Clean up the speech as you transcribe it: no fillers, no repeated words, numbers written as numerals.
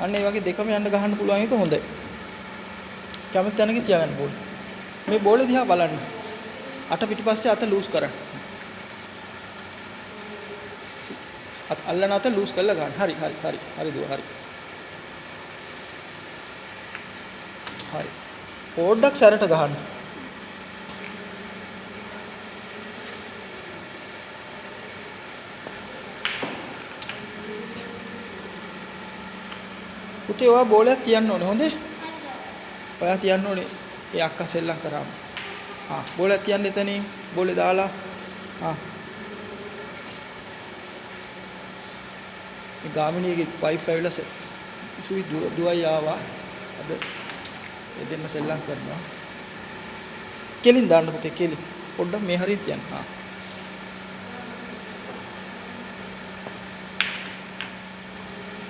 අන්න ඒ වගේ දෙකම යන්න ගහන්න පුළුවන් එක හොඳයි. කැමති තැනක තියාගන්න බෝල්. මේ බෝලේ දිහා බලන්න. අට පිටිපස්සේ අත ලූස් කරන්න. අල්ලන අත ලූස් කරලා ගන්න. හරි දුව හරි. හරි. පොඩ්ඩක් සැරට ගහන්න. පුතේ ඔයා බෝලයක් තියන්න ඕනේ හොඳේ. ඔයා තියන්න ඕනේ. ඒ අක්කා සෙල්ලම් කරාම. බෝලයක් තියන්න එතනින්. බෝලේ දාලා. මේ ගාමිණීගේ වයිෆ් ඇවිල්ලා සුයි දුවයි ආවා. අද එදෙන්න සෙල්ලම් කරනවා. කෙලින් දාන්න පුතේ කෙලින්. පොඩ්ඩක් මේ හරියට තියන්න.